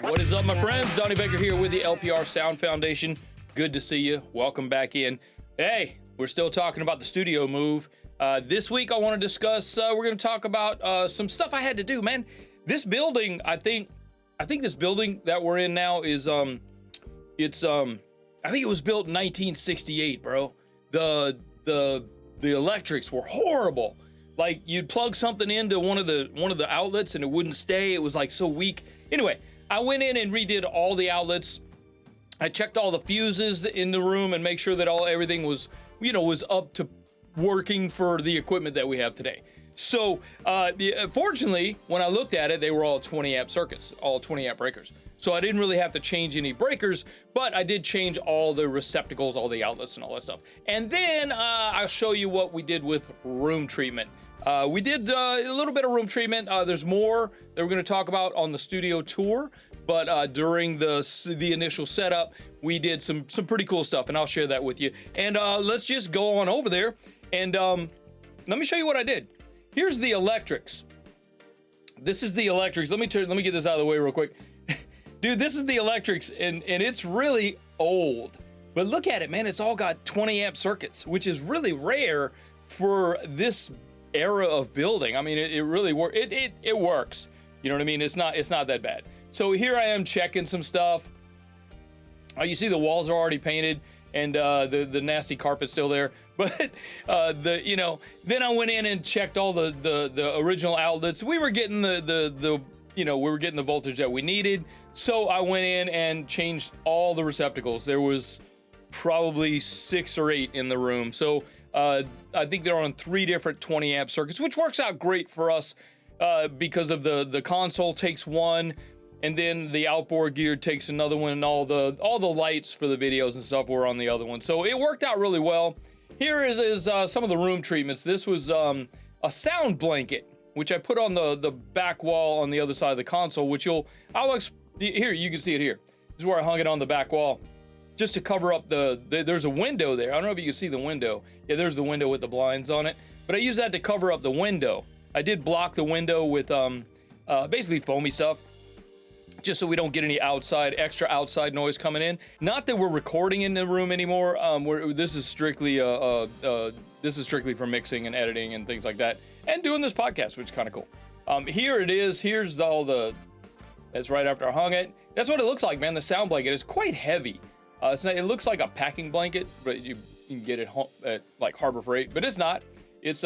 What is up, my friends? Donnie Baker here with the LPR Sound Foundation. Good to see you. Welcome back in. Hey, we're still talking about the studio move. This week I want to discuss, we're going to talk about some stuff I had to do, man. This building, I think this building that we're in now is, I think it was built in 1968, bro. The electrics were horrible. Like, you'd plug something into one of the outlets and it wouldn't stay. It was like so weak. Anyway, I went in and redid all the outlets. I checked all the fuses in the room and make sure that everything was, was up to working for the equipment that we have today. So, fortunately, when I looked at it, they were all 20 amp circuits, all 20 amp breakers. So I didn't really have to change any breakers, but I did change all the receptacles, all the outlets and all that stuff. And then I'll show you what we did with room treatment. We did a little bit of room treatment. There's more that we're going to talk about on the studio tour, but during the initial setup, we did some pretty cool stuff, and I'll share that with you. And let's just go on over there, and let me show you what I did. Here's the electrics. This is the electrics. Let me get this out of the way real quick. Dude, this is the electrics, and it's really old. But look at it, man. It's all got 20 amp circuits, which is really rare for this era of building. I mean, it really works. It works. You know what I mean? It's not that bad. So here I am checking some stuff. You see the walls are already painted, and the nasty carpet's still there. But then I went in and checked all the original outlets. We were getting we were getting the voltage that we needed. So I went in and changed all the receptacles. There was probably 6 or 8 in the room. So I think they're on 3 different 20 amp circuits, which works out great for us because of the console takes one, and then the outboard gear takes another one, and all the lights for the videos and stuff were on the other one. So it worked out really well. Here is some of the room treatments. This was a sound blanket, which I put on the back wall on the other side of the console, which here, you can see it here. This is where I hung it on the back wall, just to cover up there's a window there. I don't know if you can see the window. Yeah, there's the window with the blinds on it. But I use that to cover up the window. I did block the window with basically foamy stuff, just so we don't get any extra outside noise coming in. Not that we're recording in the room anymore. This is strictly for mixing and editing and things like that, and doing this podcast, which is kind of cool. Here it is. Here's that's right after I hung it. That's what it looks like, man. The sound blanket is quite heavy. It looks like a packing blanket, but you can get it at like Harbor Freight, but it's not. It's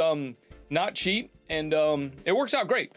not cheap, and it works out great.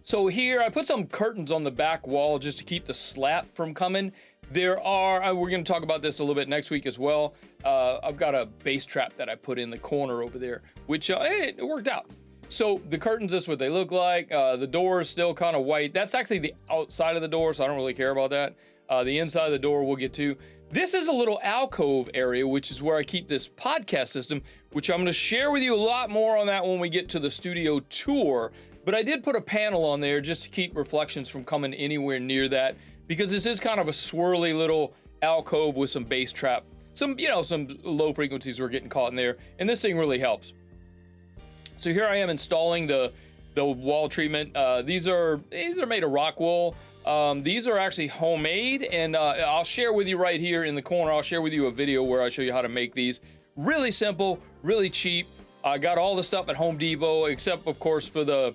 So here I put some curtains on the back wall just to keep the slap from coming. We're going to talk about this a little bit next week as well. I've got a bass trap that I put in the corner over there, which it worked out. So the curtains, this is what they look like. The door is still kind of white. That's actually the outside of the door, so I don't really care about that. The inside of the door we'll get to. This is a little alcove area, which is where I keep this podcast system, which I'm going to share with you a lot more on that when we get to the studio tour. But I did put a panel on there just to keep reflections from coming anywhere near that, because this is kind of a swirly little alcove with some bass trap. Some low frequencies were getting caught in there, and this thing really helps. So here I am installing the wall treatment. These are made of rock wool. These are actually homemade, and I'll share with you right here in the corner. I'll share with you a video where I show you how to make these. Really simple, really cheap. I got all the stuff at Home Depot, except of course for the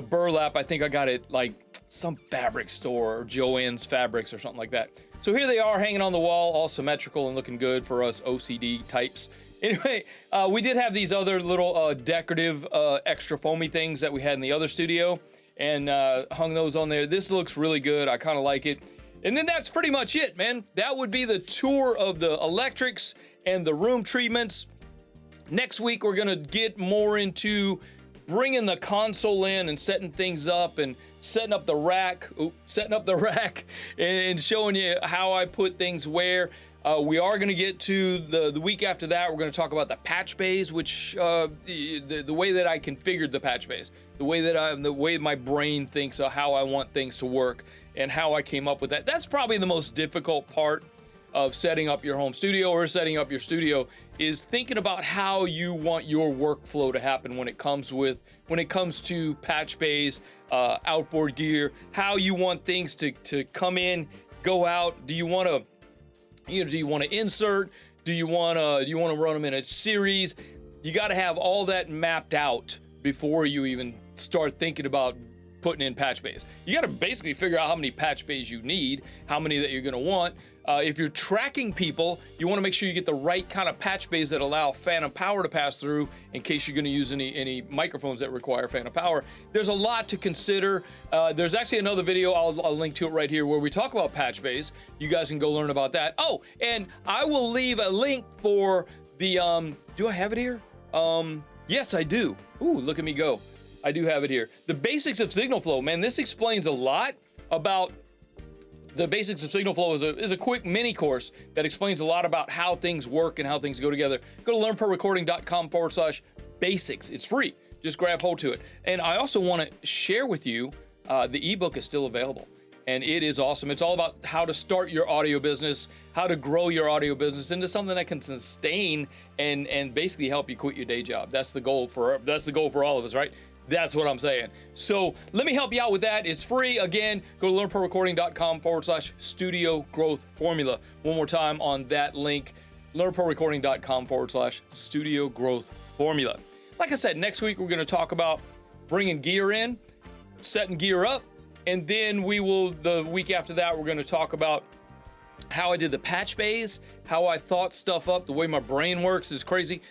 burlap. I think I got it like some fabric store, or Joann's Fabrics or something like that. So here they are hanging on the wall, all symmetrical and looking good for us OCD types. Anyway, we did have these other little decorative extra foamy things that we had in the other studio, and hung those on there. This looks really good. I kind of like it. And then that's pretty much it, man. That would be the tour of the electrics and the room treatments. Next week, we're going to get more into bringing the console in and setting things up and setting up the rack and showing you how I put things where. We are going to get to the week after that. We're going to talk about the patch bays, which the way that I configured the patch bays, the way my brain thinks of how I want things to work, and how I came up with that. That's probably the most difficult part of setting up your home studio or setting up your studio, is thinking about how you want your workflow to happen when it comes to patch bays, outboard gear, how you want things to come in, go out. Do you want to, do you want to insert? Do you want to run them in a series? You got to have all that mapped out before you even start thinking about putting in patch bays. You got to basically figure out how many patch bays you need, how many that you're going to want. If you're tracking people, you want to make sure you get the right kind of patch bays that allow phantom power to pass through in case you're going to use any microphones that require phantom power. There's a lot to consider. There's actually another video, I'll link to it right here, where we talk about patch bays. You guys can go learn about that. Oh, and I will leave a link for the, do I have it here? Yes, I do. Ooh, look at me go. I do have it here. The basics of signal flow, man, this explains a lot about the basics of signal flow. Is a quick mini course that explains a lot about how things work and how things go together. Go to learnprorecording.com/basics. It's free. Just grab hold to it. And I also want to share with you, the ebook is still available. And it is awesome. It's all about how to start your audio business, how to grow your audio business into something that can sustain and basically help you quit your day job. That's the goal for all of us, right? That's what I'm saying. So let me help you out with that. It's free. Again, go to learnprorecording.com/studio growth formula. One more time on that link, learnprorecording.com/studio growth formula. Like I said, next week we're going to talk about bringing gear in, setting gear up, and then the week after that, we're going to talk about how I did the patch bays, how I thought stuff up, the way my brain works is crazy.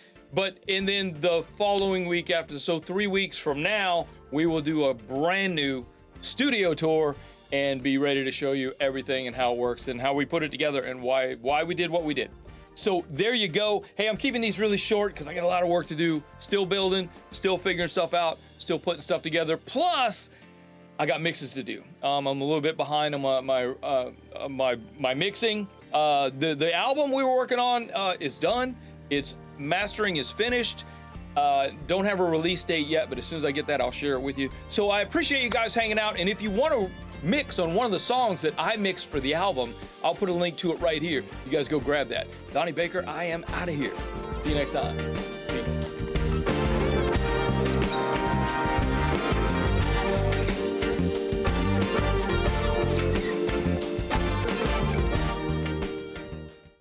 And then the following week after, so 3 weeks from now, we will do a brand new studio tour and be ready to show you everything and how it works and how we put it together and why we did what we did. So there you go. Hey, I'm keeping these really short because I got a lot of work to do. Still building, still figuring stuff out, still putting stuff together. Plus, I got mixes to do. I'm a little bit behind on my mixing. The album we were working on is done. Its mastering is finished. Don't have a release date yet, but as soon as I get that, I'll share it with you. So I appreciate you guys hanging out. And if you want to mix on one of the songs that I mixed for the album, I'll put a link to it right here. You guys go grab that. Donnie Baker, I am out of here. See you next time.